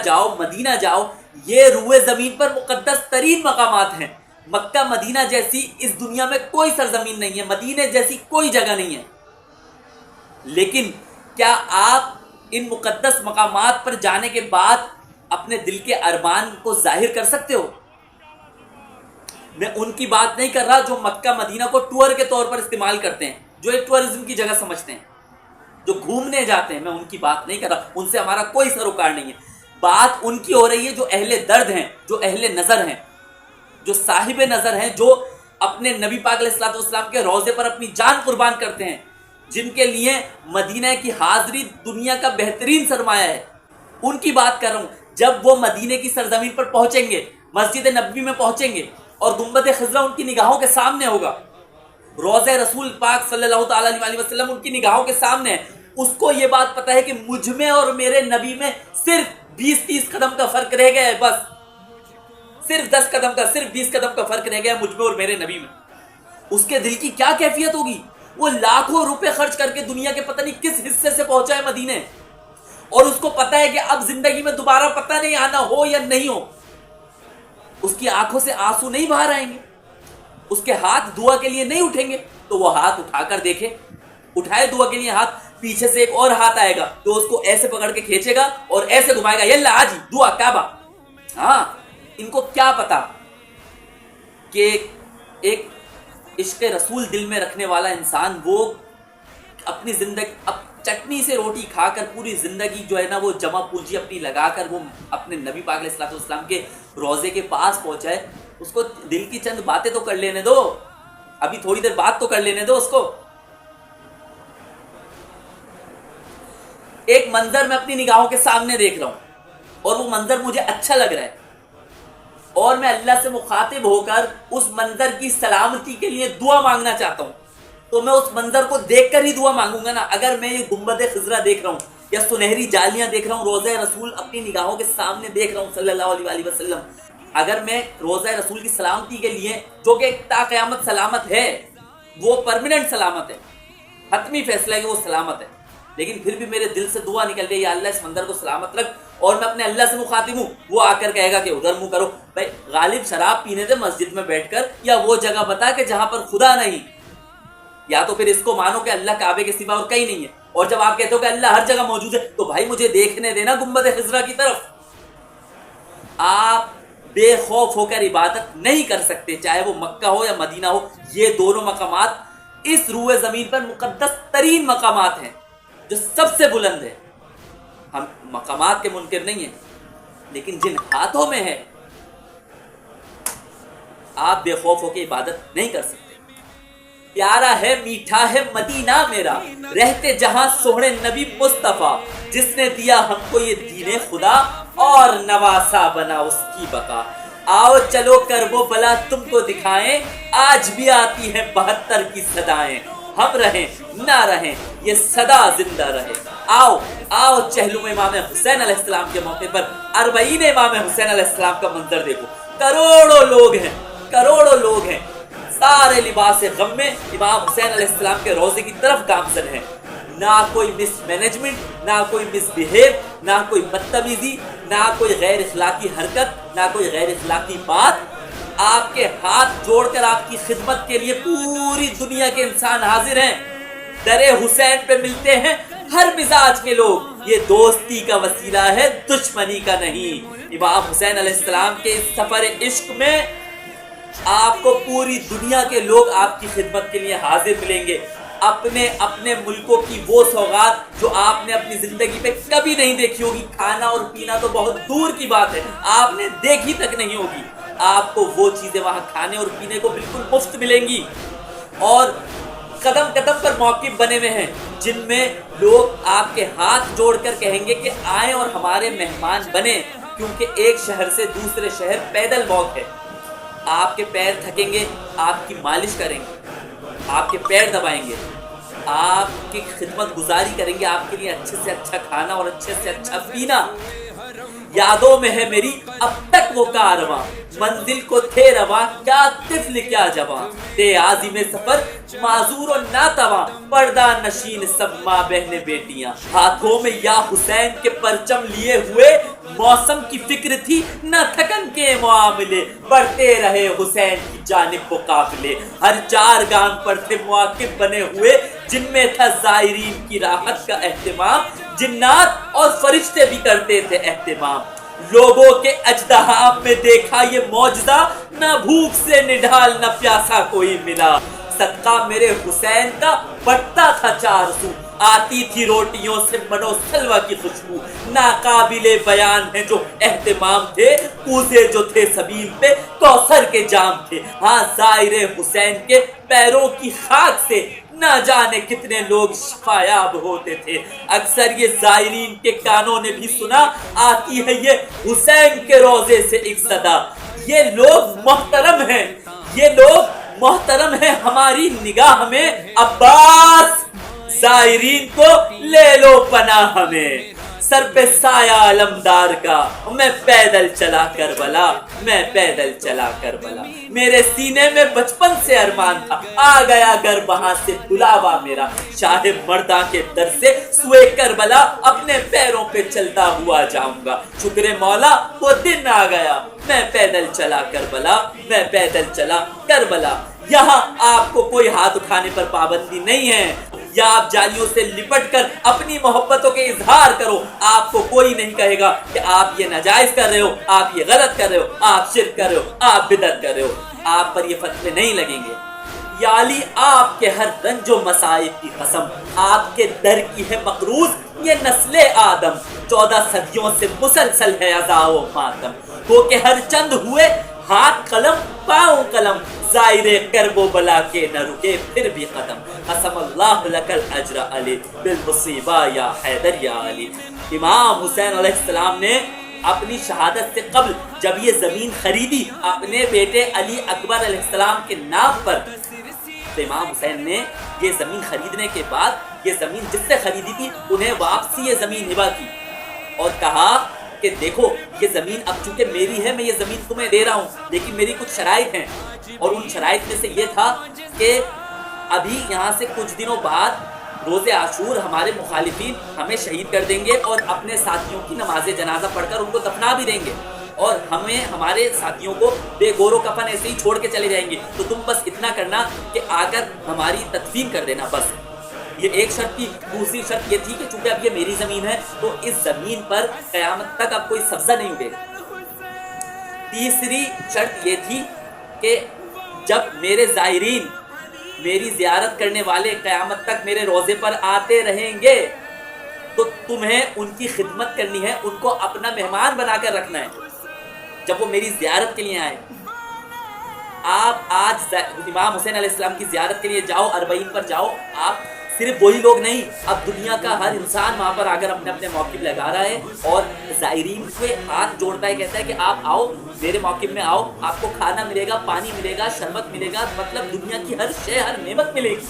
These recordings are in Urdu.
جاؤ، مدینہ جاؤ، یہ روئے زمین پر مقدس ترین مقامات ہیں۔ مکہ مدینہ جیسی اس دنیا میں کوئی سرزمین نہیں ہے، مدینہ جیسی کوئی جگہ نہیں ہے۔ لیکن کیا آپ ان مقدس مقامات پر جانے کے بعد اپنے دل کے ارمان کو ظاہر کر سکتے ہو؟ میں ان کی بات نہیں کر رہا جو مکہ مدینہ کو ٹور کے طور پر استعمال کرتے ہیں، جو ایک ٹورزم کی جگہ سمجھتے ہیں، جو گھومنے جاتے ہیں، میں ان کی بات نہیں کر رہا، ان سے ہمارا کوئی سروکار نہیں ہے۔ بات ان کی ہو رہی ہے جو اہل درد ہیں، جو اہل نظر ہیں، جو صاحب نظر ہیں، جو اپنے نبی پاک علیہ الصلوۃ والسلام کے روضے پر اپنی جان قربان کرتے ہیں، جن کے لیے مدینہ کی حاضری دنیا کا بہترین سرمایہ ہے۔ ان کی بات کر رہا ہوں۔ جب وہ مدینہ کی سرزمین پر پہنچیں گے، مسجد نبوی میں پہنچیں گے اور گنبد خضرا ان کی نگاہوں کے سامنے ہوگا، روضہ رسول پاک صلی اللہ تعالی علیہ وسلم ان کی نگاہوں کے سامنے ہے، اس کو یہ بات پتہ ہے کہ مجھ میں اور میرے نبی میں صرف 20-30 قدم کا فرق رہ گیا ہے، بس صرف 10 قدم کا، صرف 20 قدم کا فرق رہ گیا ہے مجھ میں اور میرے نبی میں۔ اس کے دل کی کیا کیفیت ہوگی؟ وہ لاکھوں روپے خرچ کر کے دنیا کے پتہ نہیں کس حصے سے پہنچا ہے مدینے، اور اس کو پتہ ہے کہ اب زندگی میں دوبارہ پتہ نہیں آنا ہو یا نہیں ہو۔ اس کی آنکھوں سے آنسو نہیں باہر آئیں گے، اس کے ہاتھ دعا کے لیے نہیں اٹھیں گے، تو وہ ہاتھ اٹھا کر دیکھے، اٹھائے دعا کے لیے ہاتھ، پیچھے سے ایک اور ہاتھ آئے گا تو اس کو ایسے پکڑ کے کھینچے گا اور ایسے گھمائے گا، یلا آجی دعا کعبہ۔ ہاں، ان کو کیا پتا کہ ایک عشق رسول دل میں رکھنے والا انسان وہ اپنی زندگی اب چٹنی سے روٹی کھا کر پوری زندگی جو ہے نا وہ جمع پونجی اپنی لگا کر وہ اپنے نبی پاک علیہ الصلوۃ والسلام کے روضے کے پاس پہنچا ہے، اس کو دل کی چند باتیں تو کر لینے دو، ابھی تھوڑی دیر بات تو کر لینے دو اس کو۔ ایک منظر میں اپنی نگاہوں کے سامنے دیکھ رہا ہوں اور وہ منظر مجھے اچھا لگ رہا ہے، اور میں اللہ سے مخاطب ہو کر اس منظر کی سلامتی کے لیے دعا مانگنا چاہتا ہوں، تو میں اس منظر کو دیکھ کر ہی دعا مانگوں گا نا۔ اگر میں یہ گنبد خضرا دیکھ رہا ہوں یا سنہری جالیاں دیکھ رہا ہوں، روضہ رسول اپنی نگاہوں کے سامنے دیکھ رہا ہوں صلی اللہ علیہ وسلم، اگر میں روضہ رسول کی سلامتی کے لیے جو کہ تا قیامت سلامت ہے، وہ پرماننٹ سلامت ہے، حتمی فیصلہ ہے کہ وہ سلامت ہے، لیکن پھر بھی میرے دل سے دعا نکل رہی ہے یا اللہ اس منظر کو سلامت رکھ، اور میں اپنے اللہ سے مخاطب ہوں، وہ آ کر کہے گا کہ ادھر منہ کرو، بھائی غالب شراب پینے دے مسجد میں بیٹھ کر، یا وہ جگہ بتا کہ جہاں پر خدا نہیں، یا تو پھر اس کو مانو کہ اللہ کعبے کے سوا اور کہیں نہیں ہے، اور جب آپ کہتے ہو کہ اللہ ہر جگہ موجود ہے تو بھائی مجھے دیکھنے دینا گنبد خضرا کی طرف۔ آپ بے خوف ہو کر عبادت نہیں کر سکتے، چاہے وہ مکہ ہو یا مدینہ ہو، یہ دونوں مقامات اس روئے زمین پر مقدس ترین مقامات ہیں جو سب سے بلند ہے۔ ہم مقامات کے منکر نہیں ہیں، لیکن جن ہاتھوں میں ہے آپ بے خوف ہو کے عبادت نہیں کر سکتے۔ پیارا ہے میٹھا ہے مدینہ میرا، رہتے جہاں سوہنے نبی مصطفیٰ، جس نے دیا ہم کو یہ دین خدا اور نواسا بنا اس کی بقا۔ آؤ چلو کرب و بلا تم کو دکھائیں، آج بھی آتی ہیں 72 کی صدائیں، ہم رہیں نہ رہیں یہ صدا زندہ رہے۔ آؤ آؤ چہلم امام حسین علیہ السلام کے موقع پر 40 امام حسین علیہ السلام کا منظر دیکھو، کروڑوں لوگ ہیں، کروڑوں لوگ ہیں، سارے لباس غم میں امام حسین علیہ السلام کے روضے کی طرف گامزن ہیں، نہ کوئی مس مینجمنٹ، نہ کوئی مس بیہیو، نہ کوئی بدتمیزی، نہ کوئی غیر اخلاقی حرکت، نہ کوئی غیر اخلاقی بات۔ آپ کے ہاتھ جوڑ کر آپ کی خدمت کے لیے پوری دنیا کے انسان حاضر ہیں، در حسین پہ ملتے ہیں ہر مزاج کے لوگ، یہ دوستی کا وسیلہ ہے دشمنی کا نہیں۔ امام حسین علیہ السلام کے اس سفر عشق میں آپ کو پوری دنیا کے لوگ آپ کی خدمت کے لیے حاضر ملیں گے۔ اپنے اپنے ملکوں کی وہ سوغات جو آپ نے اپنی زندگی پہ کبھی نہیں دیکھی ہوگی، کھانا اور پینا تو بہت دور کی بات ہے، آپ نے دیکھی تک نہیں ہوگی، آپ کو وہ چیزیں وہاں کھانے اور پینے کو بالکل مفت ملیں گی، اور قدم قدم پر موقف بنے ہوئے ہیں جن میں لوگ آپ کے ہاتھ جوڑ کر کہیں گے کہ آئیں اور ہمارے مہمان بنیں، کیونکہ ایک شہر سے دوسرے شہر پیدل واک ہے۔ آپ کے پیر تھکیں گے، آپ کی مالش کریں گے، آپ کے پیر دبائیں گے، آپ کی خدمت گزاری کریں گے، آپ کے لیے اچھے سے اچھا کھانا اور اچھے سے اچھا پینا۔ یادوں میں ہے میری اب تک وہ کارواں، منزل کو تھے رواں کیا طفل کیا جوان، تھے عازم سفر معذور و ناتواں، پردہ نشین سب ماں بہن بیٹیاں، ہاتھوں میں یا حسین کے پرچم لیے ہوئے، موسم کی فکر تھی نہ تھکن کے معاملے، بڑھتے رہے حسین کی جانب وہ قافلے، ہر چار گام پر تھے مواقف بنے ہوئے، جن میں تھا زائرین کی راحت کا اہتمام، جنات اور فرشتے بھی کرتے تھے اہتمام، لوگوں کے اجدہام میں دیکھا یہ معجزہ، نہ بھوک سے نڈھال نہ پیاسا کوئی ملا، صدقہ میرے حسین کا بٹتا تھا چار سو، آتی تھی روٹیوں سے منو سلوہ کی خوشبو، ناقابل بیان ہے جو اہتمام تھے، کوزے جو تھے سبیل پہ کوثر کے جام تھے، ہاں زائر حسین کے پیروں کی خاک سے نہ جانے کتنے لوگ شفایاب ہوتے تھے، اکثر یہ زائرین کے کانوں نے بھی سنا، آتی ہے یہ حسین کے روزے سے ایک صدا، یہ لوگ محترم ہیں، یہ لوگ محترم ہیں ہماری نگاہ میں، عباس زائرین کو لے لو پناہ میں، سر پہ سایہ علمدار کا میں پیدل چلا کربلا، میں پیدل چلا کربلا، میرے سینے میں بچپن سے ارمان تھا، آ گیا گر وہاں سے بلاوا میرا، شاہ مرداں کے در سے سوئے کربلا، اپنے پیروں پہ چلتا ہوا جاؤں گا، شکر مولا وہ دن آ گیا، میں پیدل چلا کربلا، میں پیدل چلا کربلا، یہاں آپ کو کوئی ہاتھ اٹھانے پر پابندی نہیں ہے، یا آپ جالیوں سے لپٹ کر اپنی محبتوں کے اظہار کرو، آپ کو کوئی نہیں کہے گا کہ آپ یہ ناجائز کر رہے ہو، آپ یہ غلط کر رہے ہو، آپ شرک کر رہے ہو، آپ بدعت کر رہے ہو، آپ پر یہ فتوے نہیں لگیں گے، یا علی آپ کے ہر رنج و مصائب کی قسم، آپ کے در کی ہے مقروض یہ نسل آدم، 14 صدیوں سے مسلسل ہے عزا و ماتم، وہ کہ ہر چند ہوئے ہاتھ قلم پاؤں قلم، زائر کرب و بلا کے نہ رکے پھر بھی قدم، قسم اللہ لک الاجر علی بالمصیبہ یا حیدر یا علی۔ امام حسین علیہ السلام نے اپنی شہادت سے قبل جب یہ زمین خریدی اپنے بیٹے علی اکبر علیہ السلام کے نام پر، تو امام حسین نے یہ زمین خریدنے کے بعد یہ زمین جس سے خریدی تھی انہیں واپسی یہ زمین ہبہ کی، اور کہا کہ دیکھو یہ زمین اب چونکہ میری ہے، میں یہ زمین تمہیں دے رہا ہوں، لیکن میری کچھ شرائط ہیں، اور ان شرائط میں سے یہ تھا کہ ابھی یہاں سے کچھ دنوں بعد روز عاشور ہمارے مخالفین ہمیں شہید کر دیں گے اور اپنے ساتھیوں کی نماز جنازہ پڑھ کر ان کو دفنا بھی دیں گے، اور ہمیں ہمارے ساتھیوں کو بے گور و کفن ایسے ہی چھوڑ کے چلے جائیں گے، تو تم بس اتنا کرنا کہ آ کر ہماری تدفین کر دینا بس۔ یہ ایک شرط تھی، دوسری شرط یہ تھی کہ چونکہ اب یہ میری زمین ہے تو اس زمین پر قیامت تک اب کوئی سبزہ نہیں اگے گا۔ تیسری شرط یہ تھی کہ جب میرے زائرین میری زیارت کرنے والے قیامت تک میرے روزے پر آتے رہیں گے تو تمہیں ان کی خدمت کرنی ہے، ان کو اپنا مہمان بنا کر رکھنا ہے جب وہ میری زیارت کے لیے آئے۔ آپ آج امام حسین علیہ السلام کی زیارت کے لیے جاؤ، اربعین پر جاؤ، آپ صرف وہی لوگ نہیں، اب دنیا کا ہر انسان وہاں پر آ کر اپنے اپنے موقف لگا رہا ہے اور زائرین کے ہاتھ جوڑتا ہے، کہتا ہے کہ آپ آؤ میرے موقف میں آؤ، آپ کو کھانا ملے گا، پانی ملے گا، شربت ملے گا، مطلب دنیا کی ہر شے ہر نعمت ملے گی۔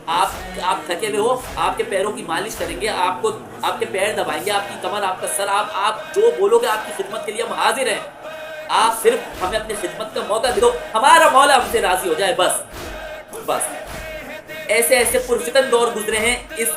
آپ تھکے ہوئے ہو، آپ کے پیروں کی مالش کریں گے، آپ کو آپ کے پیر دبائیں گے، آپ کی کمر، آپ کا سر، آپ جو بولو گے آپ کی خدمت کے لیے ہم حاضر ہیں، آپ صرف ہمیں اپنی خدمت کا موقع دے دو، ہمارا مولا ہم سے راضی ہو جائے بس۔ ایسے ایسے پرفتن دور گزرے ہیں، اس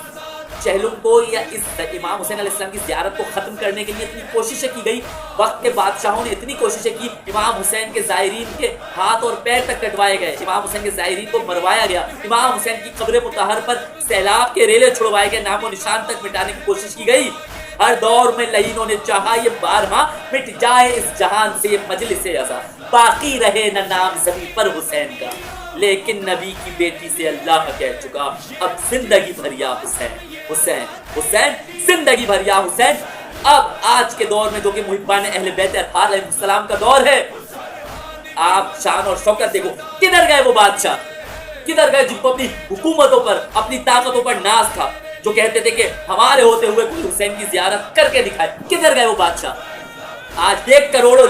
چہلم کو یا اس امام حسین علیہ السلام کی زیارت کو ختم کرنے کے لیے اتنی کوششیں کی گئی، وقت کے بادشاہوں نے اتنی کوششیں کی، امام حسین کے زائرین کے ہاتھ اور پیر تک کٹوائے گئے، امام حسین کے زائرین کو مروایا گیا، امام حسین کی قبر مطہر پر سیلاب کے ریلے چھڑوائے گئے، نام و نشان تک مٹانے کی کوشش کی گئی۔ ہر دور میں لعینوں نے چاہا یہ بارہا مٹ جائے اس جہان سے یہ مجلس عزا، باقی رہے نہ نام زمین پر حسین کا، لیکن نبی کی بیٹی سے اللہ کہہ چکا اب زندگی بھر یا حسین، حسین حسین، زندگی بھر یا حسین۔ اب آج کے دور میں جو کہ محبان اہل بیت اطہار علیہ السلام کا دور ہے، آپ شان اور شوکت دیکھو، کدھر گئے وہ بادشاہ، کدھر گئے جن کو اپنی حکومتوں پر اپنی طاقتوں پر ناز تھا، جو کہتے تھے کہ ہمارے ہوتے ہوئے کوئی حسین کی زیارت کر کے دکھائے، کدھر گئے وہ بادشاہ؟ آج دیکھ کروڑوں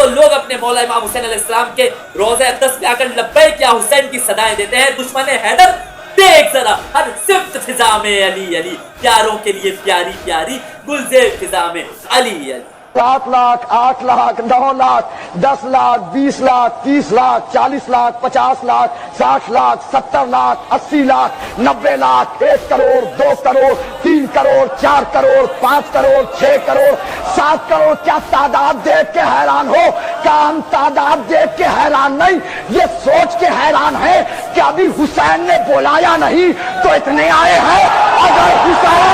لوگ اپنے مولا امام حسین علیہ السلام کے روضہ اقدس پہ آ کر لبیک یا حسین کی صدائیں دیتے ہیں۔ دشمن حیدر دیکھ ذرا ہر صفت فضا میں علی علی، پیاروں کے لیے پیاری پیاری گلزیر فضا میں علی علی۔ 7 لاکھ 8 لاکھ 9 لاکھ 10 لاکھ 20 لاکھ 30 لاکھ 40 لاکھ 50 لاکھ 60 لاکھ 70 لاکھ 80 لاکھ 90 لاکھ 1 کروڑ 2 کروڑ 3 کروڑ 4 کروڑ 5 کروڑ 6 کروڑ 7 کروڑ۔ کیا تعداد دیکھ کے حیران ہو؟ کیا ہم تعداد دیکھ کے حیران نہیں، یہ سوچ کے حیران ہے کہ ابھی حسین نے بلایا نہیں تو اتنے آئے ہیں۔ اگر حسین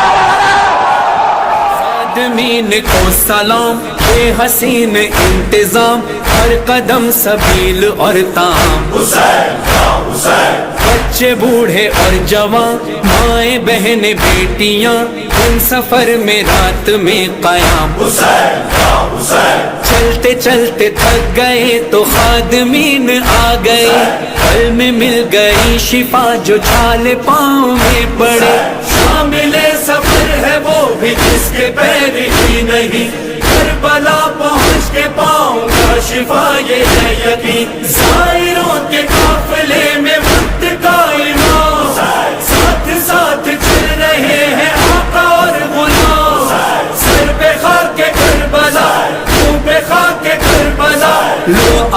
آدمین کو سلام، بے حسین انتظام، ہر قدم سبیل اور تام، بچے بوڑھے اور جوان، مائیں بہنیں بیٹیاں، ان سفر میں رات میں قیام، چلتے چلتے تھک گئے تو خادمین آ گئے، پل میں مل گئی شفا جو چھال پاؤں میں پڑے، شامل سفر ہے وہ بھی جس کے پیر ہی نہیں، کربلا پہنچ کے پاؤں کا شفا یہ ہے یقین، زائروں کے قافلے میں وقت کا امام، ساتھ ساتھ چل رہے ہیں آقا اور غلام، سر پہ خاک کربلا، منہ پہ خاک کربلا، لو